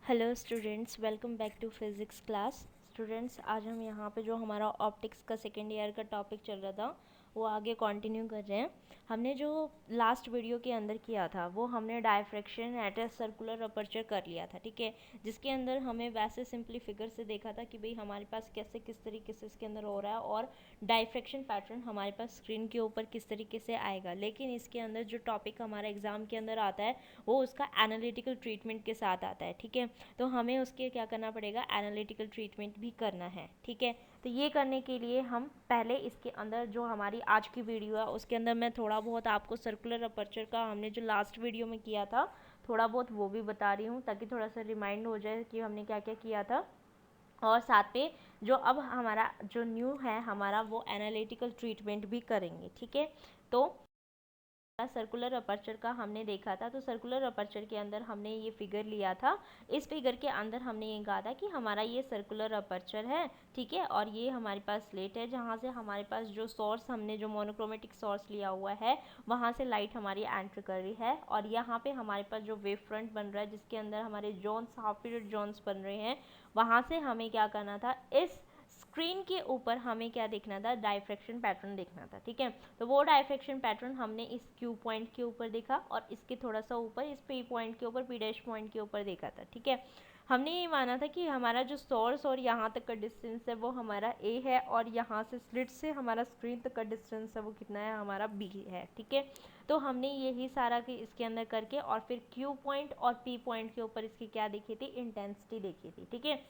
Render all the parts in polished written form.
Hello students, welcome back to physics class. Students, आज हम यहाँ पे जो हमारा ऑप्टिक्स का सेकेंड ईयर का टॉपिक चल रहा था वो आगे कंटिन्यू कर रहे हैं। हमने जो लास्ट वीडियो के अंदर किया था वो हमने diffraction at a circular aperture कर लिया था, ठीक है। जिसके अंदर हमें वैसे सिंपली फिगर से देखा था कि भाई हमारे पास कैसे किस तरीके से इसके अंदर हो रहा है और डायफ्रैक्शन पैटर्न हमारे पास स्क्रीन के ऊपर किस तरीके से आएगा। लेकिन इसके अंदर जो टॉपिक हमारा एग्जाम के अंदर आता है वो उसका एनालिटिकल ट्रीटमेंट के साथ आता है, ठीक है। तो हमें उसके क्या करना पड़ेगा, एनालिटिकल ट्रीटमेंट भी करना है, ठीक है। तो ये करने के लिए हम पहले इसके अंदर जो हमारी आज की वीडियो है उसके अंदर मैं थोड़ा बहुत आपको सर्कुलर अपर्चर का हमने जो लास्ट वीडियो में किया था थोड़ा बहुत वो भी बता रही हूँ, ताकि थोड़ा सा रिमाइंड हो जाए कि हमने क्या क्या किया था। और साथ पे जो अब हमारा जो न्यू है हमारा वो एनालिटिकल ट्रीटमेंट भी करेंगे, ठीक है। तो सर्कुलर अपर्चर का हमने देखा था। तो सर्कुलर अपर्चर के अंदर हमने ये फिगर लिया था। इस फिगर के अंदर हमने ये कहा था कि हमारा ये सर्कुलर अपर्चर है, ठीक है। और ये हमारे पास स्लेट है जहाँ से हमारे पास जो सोर्स हमने जो मोनोक्रोमेटिक सोर्स लिया हुआ है वहाँ से लाइट हमारी एंटर कर रही है। और यहाँ पे हमारे पास जो वेव फ्रंट बन रहा है जिसके अंदर हमारे जोन्स, हाफ पीरियड जोन्स बन रहे हैं, वहाँ से हमें क्या करना था, इस स्क्रीन के ऊपर हमें क्या देखना था, डायफ्रैक्शन पैटर्न देखना था, ठीक है। तो वो डायफ्रैक्शन पैटर्न हमने इस क्यू पॉइंट के ऊपर देखा और इसके थोड़ा सा ऊपर इस पी पॉइंट के ऊपर, पी डैश पॉइंट के ऊपर देखा था, ठीक है। हमने ये माना था कि हमारा जो सोर्स और यहाँ तक का डिस्टेंस है वो हमारा ए है और यहाँ से स्लिट से हमारा स्क्रीन तक का डिस्टेंस है वो कितना है, हमारा बी है, ठीक है। तो हमने यही सारा कि इसके अंदर करके और फिर क्यू पॉइंट और पी पॉइंट के ऊपर इसकी क्या देखी थी, इंटेंसिटी देखी थी, ठीक है।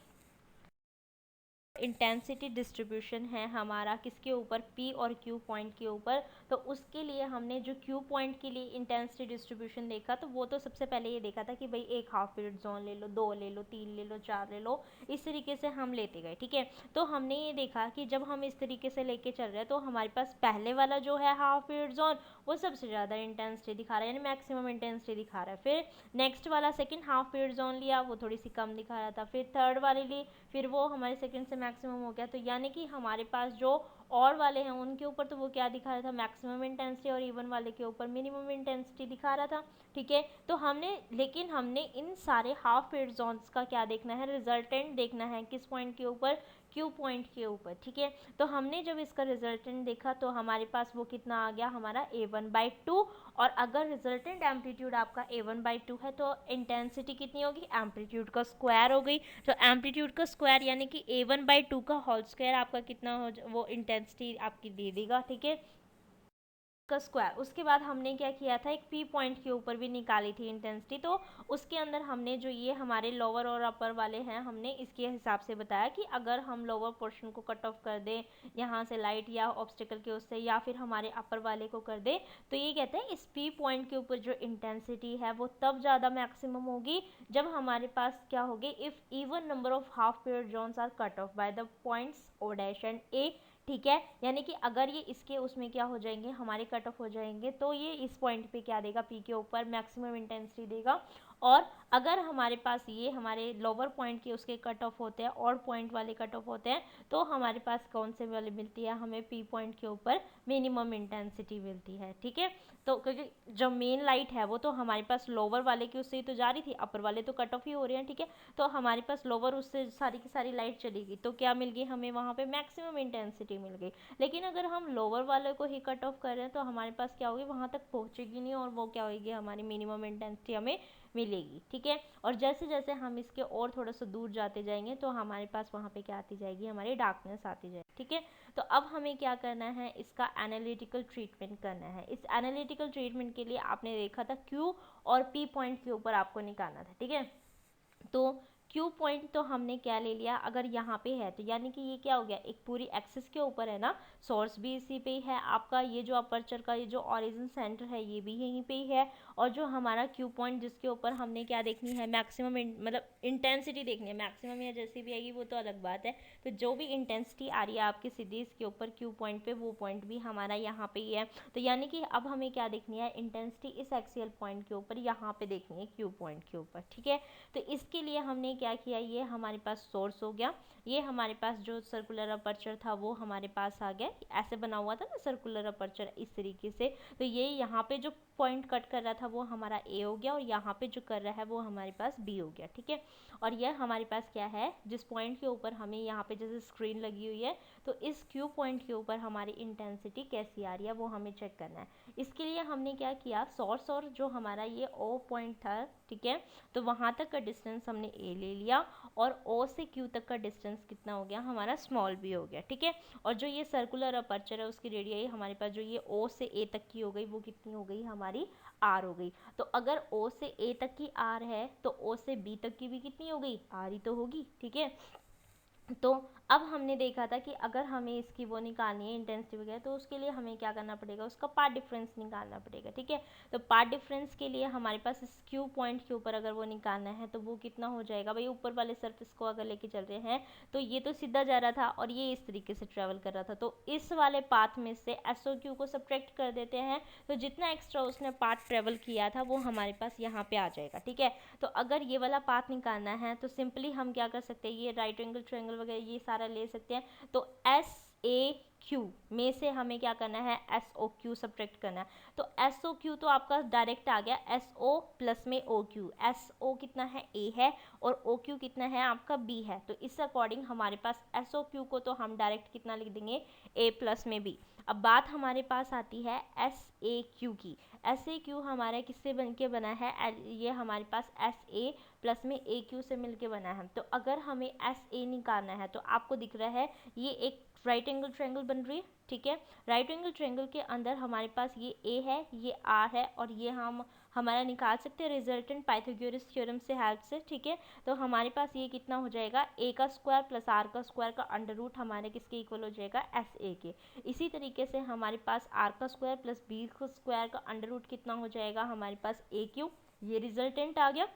इंटेंसिटी डिस्ट्रीब्यूशन है हमारा किसके ऊपर, पी और क्यू पॉइंट के ऊपर। तो उसके लिए हमने जो क्यू पॉइंट के लिए इंटेंसिटी डिस्ट्रीब्यूशन देखा तो वो तो सबसे पहले ये देखा था कि भाई एक हाफ पीरियड जोन ले लो, 2 ले लो, 3 ले लो, 4 ले लो, इस तरीके से हम लेते गए, ठीक है। तो हमने ये देखा कि जब हम इस तरीके से लेके चल रहे हैं तो हमारे पास पहले वाला जो है हाफ पीरियड जोन वो सबसे ज़्यादा इंटेंसिटी दिखा रहा है, यानी मैक्सिमम इंटेंसिटी दिखा रहा है। फिर नेक्स्ट वाला सेकंड हाफ पीरियड जोन लिया, वो थोड़ी सी कम दिखा रहा था। फिर थर्ड वाले लिए, फिर वो हमारे सेकंड से मैक्सिमम हो गया। तो यानी कि हमारे पास जो और वाले हैं उनके ऊपर तो वो क्या दिखा रहा था, मैक्सिमम इंटेंसिटी, और इवन वाले के ऊपर मिनिमम इंटेंसिटी दिखा रहा था, ठीक है। तो हमने इन सारे हाफ पीरियड जोन्स का क्या देखना है, रिजल्टेंट देखना है किस पॉइंट के ऊपर, क्यू पॉइंट के ऊपर, ठीक है। तो हमने जब इसका रिजल्टेंट देखा तो हमारे पास वो कितना आ गया, हमारा A1/2। और अगर रिजल्टेंट एम्पलीट्यूड आपका A1/2 है तो इंटेंसिटी कितनी होगी, एम्पलीट्यूड का स्क्वायर हो गई। तो एम्पलीट्यूड का स्क्वायर यानी कि A1/2 का होल स्क्वायर आपका कितना हो, वो इंटेंसिटी आपकी दे देगा, ठीक है, का स्क्वायर। उसके बाद हमने क्या किया था, एक पी पॉइंट के ऊपर भी निकाली थी इंटेंसिटी। तो उसके अंदर हमने जो ये हमारे लोअर और अपर वाले हैं हमने इसके हिसाब से बताया कि अगर हम लोअर पोर्शन को कट ऑफ कर दें यहाँ से लाइट या ऑब्स्टिकल के उससे, या फिर हमारे अपर वाले को कर दें, तो ये कहते हैं इस पी पॉइंट के ऊपर जो इंटेंसिटी है वो तब ज़्यादा मैक्सिमम होगी जब हमारे पास क्या होगी, if even number of half period zones are cut off by the points O dash and A, ठीक है। यानी कि अगर ये इसके उसमें क्या हो जाएंगे, हमारे कट ऑफ हो जाएंगे, तो ये इस पॉइंट पे क्या देगा, पी के ऊपर मैक्सिमम इंटेंसिटी देगा। और अगर हमारे पास ये हमारे लोअर पॉइंट के उसके कट ऑफ होते हैं और पॉइंट वाले कट ऑफ होते हैं, तो हमारे पास कौन से वाले मिलती है, हमें पी पॉइंट के ऊपर मिनिमम इंटेंसिटी मिलती है, ठीक है। तो क्योंकि जो मेन लाइट है वो तो हमारे पास लोअर वाले की उससे ही तो जा रही थी, अपर वाले तो कट ऑफ ही हो रहे हैं, ठीक है। तो हमारे पास लोअर उससे सारी की सारी लाइट चलेगी तो क्या मिल गई, हमें वहाँ पे मैक्सिमम इंटेंसिटी मिल गई। लेकिन अगर हम लोअर वाले को ही कट ऑफ कर रहे हैं तो हमारे पास क्या होगी, वहाँ तक पहुँचेगी नहीं और वो क्या होगी, हमारी मिनिमम इंटेंसिटी हमें मिलेगी, ठीक है। और जैसे जैसे हम इसके और थोड़ा सा दूर जाते जाएंगे तो हमारे पास वहाँ पे क्या आती जाएगी, हमारी डार्कनेस आती जाएगी, ठीक है। तो अब हमें क्या करना है, इसका एनालिटिकल ट्रीटमेंट करना है। इस एनालिटिकल ट्रीटमेंट के लिए आपने देखा था क्यू और पी पॉइंट के ऊपर आपको निकालना था, ठीक है। तो क्यू पॉइंट तो हमने क्या ले लिया, अगर यहाँ पे है तो यानी कि ये क्या हो गया, एक पूरी एक्सिस के ऊपर है ना, सोर्स भी इसी पे ही है आपका, ये जो अपर्चर का ये जो ओरिजिन सेंटर है ये भी यहीं पे ही है। और जो हमारा क्यू पॉइंट जिसके ऊपर हमने क्या देखनी है, मैक्सिमम मतलब इंटेंसिटी देखनी है, मैक्सिमम या जैसी भी आएगी वो तो अलग बात है। तो जो भी इंटेंसिटी आ रही है आपकी सीधी इसके ऊपर क्यू पॉइंट पे, वो पॉइंट भी हमारा यहाँ पे ही है। तो यानी कि अब हमें क्या देखनी है, इंटेंसिटी इस एक्सियल पॉइंट के ऊपर यहाँ पे देखनी है, क्यू पॉइंट के ऊपर, ठीक है। तो इसके लिए हमने क्या किया, ये हमारे पास सोर्स हो गया, ये हमारे पास जो सर्कुलर अपर्चर था वो हमारे पास आ गया, ऐसे बना हुआ था ना सर्कुलर अपर्चर इस तरीके से। तो ये यहाँ पे जो पॉइंट कट कर रहा था वो हमारा ए हो गया, और यहाँ पे जो कर रहा है वो हमारे पास बी हो गया, ठीक है। और यह हमारे पास क्या है, जिस पॉइंट के ऊपर हमें यहाँ पे जैसे स्क्रीन लगी हुई है, तो इस क्यू पॉइंट के ऊपर हमारी इंटेंसिटी कैसी आ रही है वो हमें चेक करना है। इसके लिए हमने क्या किया, सोर्स और जो हमारा ये ओ पॉइंट था, ठीक है, तो वहाँ तक का डिस्टेंस हमने ए ले लिया, और ओ से क्यू तक का डिस्टेंस कितना हो गया हमारा, स्मॉल बी हो गया, ठीक है। और जो ये सर्कुलर अपर्चर है उसकी रेडियस हमारे पास जो ये ओ से ए तक की हो गई वो कितनी हो गई हमारी, आर हो गई। तो अगर ओ से ए तक की आर है तो ओ से बी तक की भी कितनी हो गई, आर ही तो होगी, ठीक है। तो अब हमने देखा था कि अगर हमें इसकी वो निकालनी है इंटेंसिटी वगैरह, तो उसके लिए हमें क्या करना पड़ेगा, उसका पार्ट डिफरेंस निकालना पड़ेगा, ठीक है। तो पार्ट डिफरेंस के लिए हमारे पास इस क्यू पॉइंट के ऊपर अगर वो निकालना है तो वो कितना हो जाएगा भाई, ऊपर वाले सरफेस को अगर लेके चल रहे हैं तो ये तो सीधा जा रहा था और ये इस तरीके से ट्रेवल कर रहा था, तो इस वाले पाथ में से एस ओ क्यू को सब्ट्रैक्ट कर देते हैं, तो जितना एक्स्ट्रा उसने पाथ ट्रेवल किया था वो हमारे पास यहाँ पे आ जाएगा, ठीक है। तो अगर ये वाला पाथ निकालना है तो सिंपली हम क्या कर सकते हैं, ये राइट एंगल ट्रायंगल वगैरह ये सारा ले सकते हैं, तो एस ए क्यू में से हमें क्या करना है, एस ओ क्यू सब्ट्रैक्ट करना है। तो एस ओ क्यू तो आपका डायरेक्ट आ गया, एस ओ प्लस में ओ क्यू, एस ओ कितना है, ए है, और ओ क्यू कितना है आपका, बी है, तो इस अकॉर्डिंग हमारे पास एस ओ क्यू को तो हम डायरेक्ट कितना लिख देंगे, ए प्लस में बी। अब बात हमारे पास आती है एस ए क्यू की। एस ए क्यू हमारे किससे बन के बना है, ये हमारे पास एस ए प्लस में ए क्यू से मिलके बना है। तो अगर हमें एस ए निकालना है तो आपको दिख रहा है ये एक राइट एंगल ट्रायंगल बन रही है, ठीक है। राइट एंगल ट्रायंगल के अंदर हमारे पास ये ए है, ये आर है, और ये हम हमारा निकाल सकते हैं रिजल्टेंट पाइथागोरस थ्योरम से हेल्प से, ठीक है। तो हमारे पास ये कितना हो जाएगा, ए का स्क्वायर प्लस आर का स्क्वायर का अंडर रूट हमारे किसके इक्वल हो जाएगा, एस ए के। इसी तरीके से हमारे पास आर का स्क्वायर प्लस बी का स्क्वायर का अंडर रूट कितना हो जाएगा हमारे पास, ए क्यू, ये रिजल्टेंट आ गया।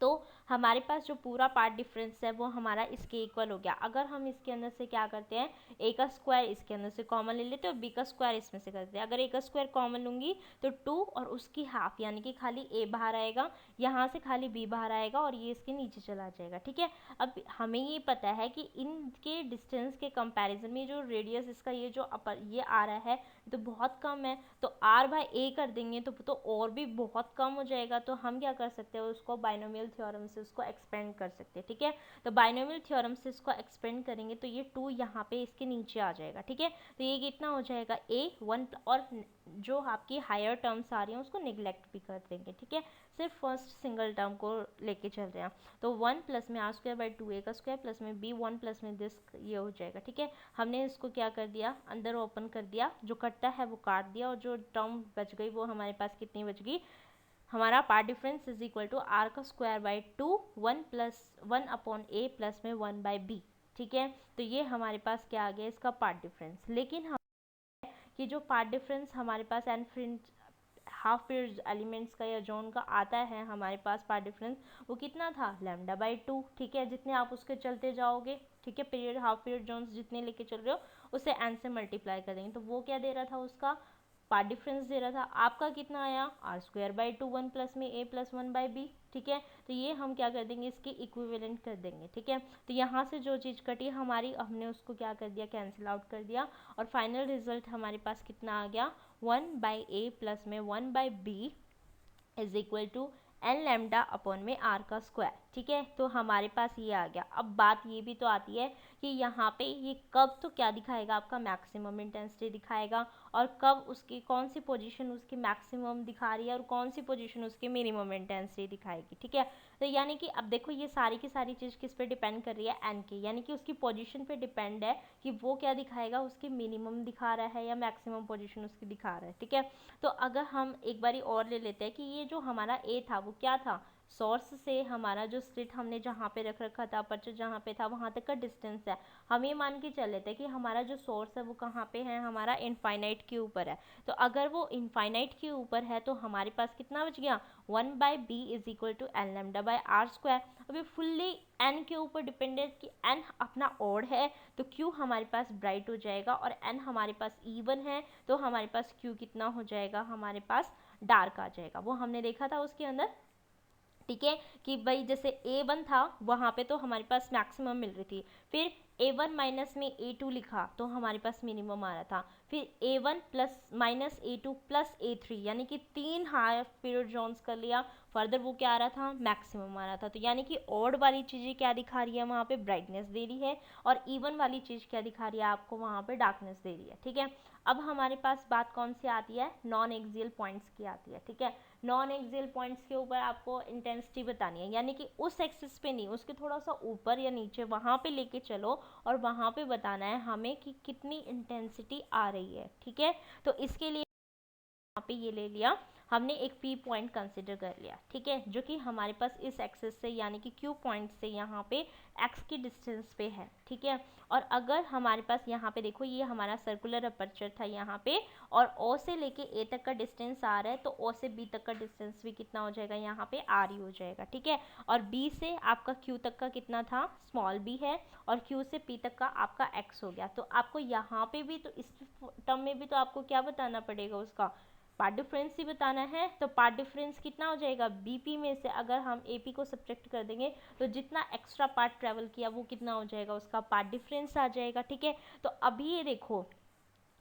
तो हमारे पास जो पूरा पार्ट डिफरेंस है वो हमारा इसके इक्वल हो गया। अगर हम इसके अंदर से क्या करते हैं, ए का स्क्वायर इसके अंदर से कॉमन ले लेते हैं और बी का स्क्वायर इसमें से करते हैं। अगर ए का स्क्वायर कॉमन लूँगी तो 2 और उसकी हाफ, यानी कि खाली ए बाहर आएगा, यहाँ से खाली बी बाहर आएगा और ये इसके नीचे चला जाएगा, ठीक है। अब हमें ये पता है कि इनके डिस्टेंस के कंपैरिजन में जो रेडियस इसका ये जो अपर ये आ रहा है तो बहुत कम है, तो आर बाय ए कर देंगे तो और भी बहुत कम हो जाएगा। तो हम क्या कर सकते हैं, उसको बाइनोमियल थ्योरम से उसको एक्सपेंड कर सकते हैं, ठीक है। तो बाइनोमियल थ्योरम से इसको एक्सपेंड करेंगे तो ये 2 यहाँ पे इसके नीचे आ जाएगा, ठीक है। तो ये कितना हो जाएगा, ए 1, और जो आपकी हायर टर्म्स आ रही हैं उसको निगलेक्ट भी कर देंगे, ठीक है। सिर्फ फर्स्ट सिंगल टर्म को लेके चल रहे हैं, तो 1 प्लस में आर स्क्वायर बाई 2 ए का स्क्वायर प्लस में बी 1 प्लस में दिस, ये हो जाएगा, ठीक है। हमने इसको क्या कर दिया, अंदर ओपन कर दिया, जो कटता है वो काट दिया, और जो टर्म बच गई वो हमारे पास कितनी बच गई, हमारा path difference is equal to R का square by 2 1 plus 1 upon A plus में 1 बाई बी, ठीक है। तो ये हमारे पास क्या आ गया, इसका पार्ट डिफरेंस। लेकिन हम ये जो पार्ट डिफरेंस हमारे पास and fringe half period elements का या जोन का आता है हमारे पास पार्ट डिफरेंस, वो कितना था, लैम्डा बाई 2, ठीक है। जितने आप उसके चलते जाओगे, ठीक है, पीरियड हाफ पीरियड जोन्स जितने लेके चल रहे हो उसे एन से मल्टीप्लाई कर देंगे, तो वो क्या दे रहा था, उसका पार्ट डिफरेंस दे रहा था। आपका कितना आया, आर स्क्वायर बाई 2 1 प्लस में ए प्लस 1 बाई बी, ठीक है। तो ये हम क्या कर देंगे, इसके इक्विवेलेंट कर देंगे, ठीक है। तो यहाँ से जो चीज़ कटी हमारी, हमने उसको क्या कर दिया, कैंसिल आउट कर दिया, और फाइनल रिजल्ट हमारे पास कितना आ गया, 1 बाई ए प्लस में 1 by B is equal to N lambda upon में आर का स्क्वायर, ठीक है। तो हमारे पास ये आ गया। अब बात ये भी तो आती है कि यहाँ पे ये कब तो क्या दिखाएगा, आपका मैक्सिमम इंटेंसिटी दिखाएगा, और कब उसकी कौन सी पोजीशन उसकी मैक्सिमम दिखा रही है और कौन सी पोजीशन उसकी मिनिमम इंटेंसिटी दिखाएगी, ठीक है। तो यानी कि अब देखो ये सारी की सारी चीज़ किस पे डिपेंड कर रही है, एन की, यानी कि उसकी पोजीशन पे डिपेंड है कि वो क्या दिखाएगा, उसकी मिनिमम दिखा रहा है या मैक्सिमम पोजीशन उसकी दिखा रहा है, ठीक है। तो अगर हम एक बारी और ले लेते हैं कि ये जो हमारा ए था वो क्या था, सोर्स से हमारा जो स्लिट हमने जहाँ पे रख रखा था, अपर्चर जहाँ पे था वहाँ तक का डिस्टेंस है, हम ये मान के चल लेते हैं कि हमारा जो सोर्स है वो कहाँ पे है, हमारा इनफाइनाइट के ऊपर है। तो अगर वो इनफाइनाइट के ऊपर है तो हमारे पास कितना बच गया, 1 by B is equal to N lambda by R square. अभी फुल्ली एन के ऊपर डिपेंडेंट कि एन अपना ऑड है तो क्यू हमारे पास ब्राइट हो जाएगा, और एन हमारे पास इवन है तो हमारे पास क्यू कितना हो जाएगा, हमारे पास डार्क आ जाएगा। वो हमने देखा था उसके अंदर, ठीक है, कि भाई जैसे A1 था वहाँ पे तो हमारे पास मैक्सिमम मिल रही थी, फिर A1 माइनस में A2 लिखा तो हमारे पास मिनिमम आ रहा था, फिर A1 plus minus A2 plus A3 यानी कि 3 हाफ पीरियड जोन्स कर लिया, फर्दर वो क्या आ रहा था, मैक्सिमम आ रहा था। तो यानी कि ऑड वाली चीज़ें क्या दिखा रही है वहाँ पे, ब्राइटनेस दे रही है, और इवन वाली चीज़ क्या दिखा रही है आपको वहाँ पे, डार्कनेस दे रही है। ठीक है, अब हमारे पास बात कौन सी आती है, नॉन एक्सियल पॉइंट्स की आती है। ठीक है, नॉन एक्सियल पॉइंट्स के ऊपर आपको इंटेंसिटी बतानी है, यानी कि उस एक्सिस पे नहीं, उसके थोड़ा सा ऊपर या नीचे वहाँ पे लेके चलो और वहाँ पे बताना है हमें कि कितनी इंटेंसिटी आ रही है। ठीक है, तो इसके लिए यहाँ पे ये ले लिया हमने, एक पी पॉइंट कंसिडर कर लिया। ठीक है, जो कि हमारे पास इस एक्सिस से यानी कि क्यू पॉइंट से यहाँ पे एक्स की डिस्टेंस पे है। ठीक है, और अगर हमारे पास यहाँ पे देखो ये हमारा सर्कुलर अपर्चर था यहाँ पे, और ओ से लेके ए तक का डिस्टेंस आ रहा है, तो ओ से बी तक का डिस्टेंस भी कितना हो जाएगा, यहाँ पे आर ही हो जाएगा। ठीक है, और बी से आपका क्यू तक का कितना था, स्मॉल बी है, और क्यू से पी तक का आपका एक्स हो गया। तो आपको यहाँ पे भी, तो इस टर्म में भी तो आपको क्या बताना पड़ेगा, उसका पार्ट डिफरेंस ही बताना है। तो पार्ट डिफरेंस कितना हो जाएगा, बीपी में से अगर हम एपी को सब्ट्रैक्ट कर देंगे तो जितना एक्स्ट्रा पार्ट ट्रेवल किया वो कितना हो जाएगा, उसका पार्ट डिफरेंस आ जाएगा। ठीक है, तो अभी ये देखो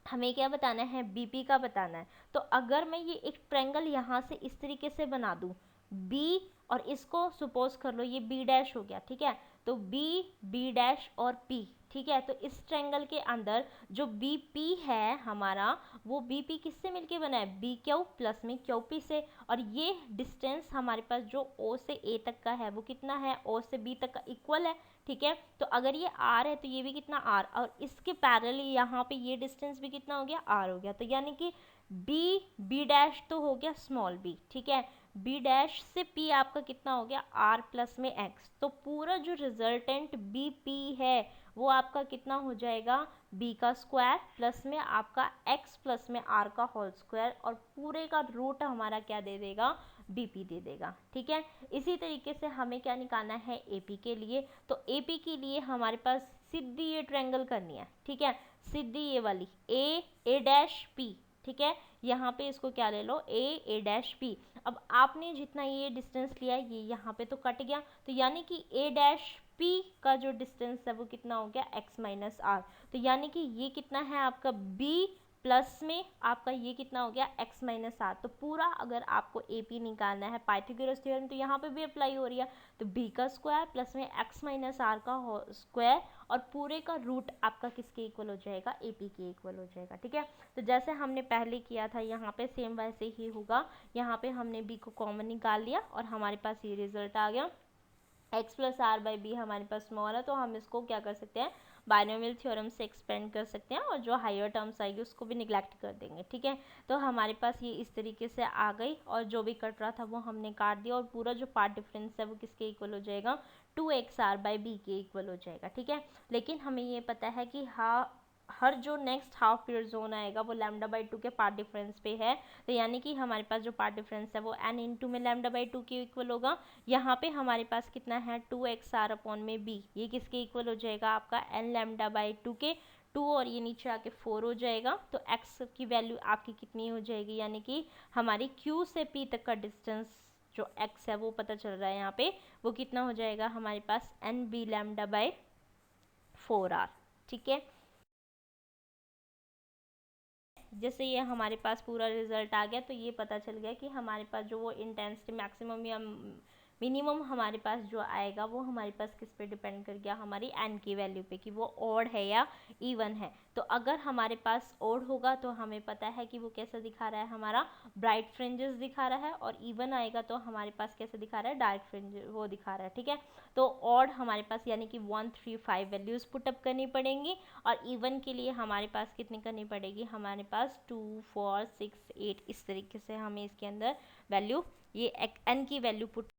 हमें क्या बताना है, बीपी का बताना है। तो अगर मैं ये एक ट्रायंगल यहाँ से इस तरीके से बना दूँ, बी और इसको सपोज कर लो ये बी डैश हो गया। ठीक है, तो बी, बी डैश और पी। ठीक है, तो इस ट्रायंगल के अंदर जो बी पी है हमारा, वो बी पी किससे मिलके बना है, बी क्यू प्लस में क्यू पी से, और ये डिस्टेंस हमारे पास जो ओ से ए तक का है वो कितना है, ओ से बी तक का इक्वल है। ठीक है, तो अगर ये आर है तो ये भी कितना आर, और इसके पैरेलल यहाँ पे ये डिस्टेंस भी कितना हो गया, आर हो गया। तो यानी कि बी, बी डैश तो हो गया स्मॉल बी। ठीक है, बी डैश से पी आपका कितना हो गया, आर प्लस में एक्स। तो पूरा जो रिजल्टेंट बी पी है वो आपका कितना हो जाएगा, बी का स्क्वायर प्लस में आपका एक्स प्लस में आर का होल स्क्वायर, और पूरे का रूट हमारा क्या दे देगा, बीपी दे देगा। ठीक है, इसी तरीके से हमें क्या निकालना है, एपी के लिए। तो एपी के लिए हमारे पास सीधी ये ट्रायंगल करनी है। ठीक है, सीधी ये वाली ए डैश पी। ठीक है, यहाँ पे इसको क्या ले लो, ए डैश पी। अब आपने जितना ये डिस्टेंस लिया ये यहाँ पे तो कट गया, तो यानी कि ए डैश पी का जो डिस्टेंस है वो कितना हो गया, एक्स माइनस आर। तो यानी कि ये कितना है आपका बी प्लस में आपका ये कितना हो गया, एक्स माइनस आर। तो पूरा अगर आपको ए पी निकालना है, पाइथागोरस थ्योरम तो यहाँ पे भी अप्लाई हो रही है, तो बी का स्क्वायर प्लस में एक्स माइनस आर का स्क्वायर, और पूरे का रूट आपका किसके इक्वल हो जाएगा, ए पी के इक्वल हो जाएगा। ठीक है, तो जैसे हमने पहले किया था यहाँ पे सेम वैसे ही होगा। यहाँ पे हमने बी को कॉमन निकाल लिया और हमारे पास ये रिजल्ट आ गया, X plus R by B हमारे पास स्मॉल है, तो हम इसको क्या कर सकते हैं, बाइनोमियल थ्योरम से एक्सपेंड कर सकते हैं, और जो हायर टर्म्स आएगी उसको भी निगलेक्ट कर देंगे। ठीक है, तो हमारे पास ये इस तरीके से आ गई, और जो भी कट रहा था वो हमने काट दिया, और पूरा जो पार्ट डिफरेंस है वो किसके इक्वल हो जाएगा, 2xr बाई बी के इक्वल हो जाएगा। ठीक है, लेकिन हमें ये पता है कि हर जो नेक्स्ट हाफ पीरियड जोन आएगा वो लैम्डा बाई 2 के पार्ट डिफरेंस पे है, तो यानी कि हमारे पास जो पार्ट डिफरेंस है वो n इंटू में लैम्डा बाई 2 के इक्वल होगा। यहाँ पे हमारे पास कितना है, 2xr अपॉन में b, ये किसके इक्वल हो जाएगा आपका, n लैम्डा बाई 2 के, 2 और ये नीचे आके 4 हो जाएगा। तो x की वैल्यू आपकी कितनी हो जाएगी, यानी कि हमारी q से p तक का डिस्टेंस जो x है वो पता चल रहा है यहाँ पे, वो कितना हो जाएगा हमारे पास n b lambda by 4r। ठीक है, जैसे ये हमारे पास पूरा रिजल्ट आ गया, तो ये पता चल गया कि हमारे पास जो वो इंटेंसिटी मैक्सिमम या मिनिमम हमारे पास जो आएगा वो हमारे पास किस पे डिपेंड कर गया, हमारी एन की वैल्यू पे, कि वो ऑड है या इवन है। तो अगर हमारे पास ऑड होगा तो हमें पता है कि वो कैसा दिखा रहा है, हमारा ब्राइट फ्रिंजेस दिखा रहा है, और इवन आएगा तो हमारे पास कैसे दिखा रहा है, डार्क फ्रिंज वो दिखा रहा है। ठीक है, तो ऑड हमारे पास यानी कि 1 3 5 वैल्यूज़ पुटअप करनी पड़ेंगी, और इवन के लिए हमारे पास कितनी करनी पड़ेगी, हमारे पास 2 4 6 8, इस तरीके से हमें इसके अंदर वैल्यू, ये एन की वैल्यू पुट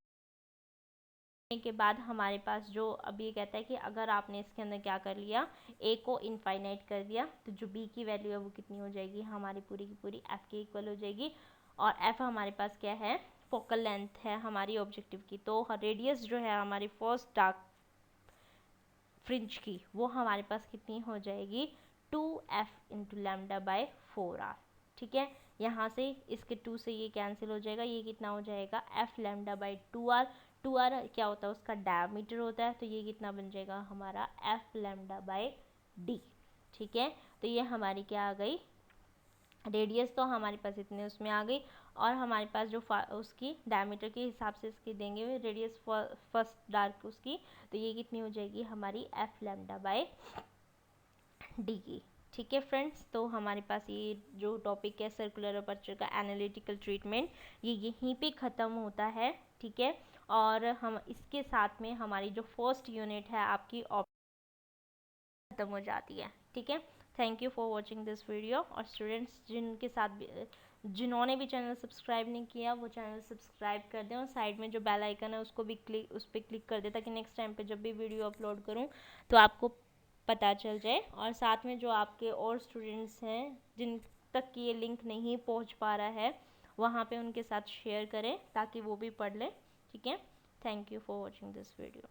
के बाद हमारे पास जो अब ये कहता है कि अगर आपने इसके अंदर क्या कर लिया, ए को इनफाइनाइट कर दिया, तो जो बी की वैल्यू है वो कितनी हो जाएगी, हमारी पूरी की पूरी एफ के इक्वल हो जाएगी। और एफ हमारे पास क्या है, फोकल लेंथ है हमारी ऑब्जेक्टिव की, तो रेडियस जो है हमारी फर्स्ट डार्क फ्रिंज की वो हमारे पास कितनी हो जाएगी, 2f into lambda by 4r। ठीक है, यहाँ से इसके 2 से ये कैंसिल हो जाएगा, ये कितना हो जाएगा, f lambda by 2r। 2r क्या होता है, उसका डायमीटर होता है, तो ये कितना बन जाएगा हमारा एफ लैम्डा बाय डी। ठीक है, तो ये हमारी क्या आ गई, रेडियस तो हमारे पास इतने उसमें आ गई, और हमारे पास जो उसकी डायमीटर के हिसाब से इसकी देंगे हुए रेडियस फर्स्ट डार्क उसकी, तो ये कितनी हो जाएगी हमारी एफ लैम्डा बाय डी की। ठीक है फ्रेंड्स, तो हमारे पास ये जो टॉपिक है सर्कुलर अपर्चर का एनालिटिकल ट्रीटमेंट, ये यहीं पे ख़त्म होता है। ठीक है, और हम इसके साथ में हमारी जो फर्स्ट यूनिट है आपकी ख़त्म हो जाती है। ठीक है, thank you for watching this video. और स्टूडेंट्स जिनके साथ भी जिन्होंने भी चैनल सब्सक्राइब नहीं किया वो चैनल सब्सक्राइब कर दें, और साइड में जो बेल आइकन है उसको भी उस पर क्लिक कर दें, ताकि नेक्स्ट टाइम पे जब भी वीडियो अपलोड करूँ तो आपको पता चल जाए। और साथ में जो आपके और स्टूडेंट्स हैं जिन तक ये लिंक नहीं पहुंच पा रहा है, वहाँ पे उनके साथ शेयर करें ताकि वो भी पढ़ लें। ठीक है, thank you for watching this video.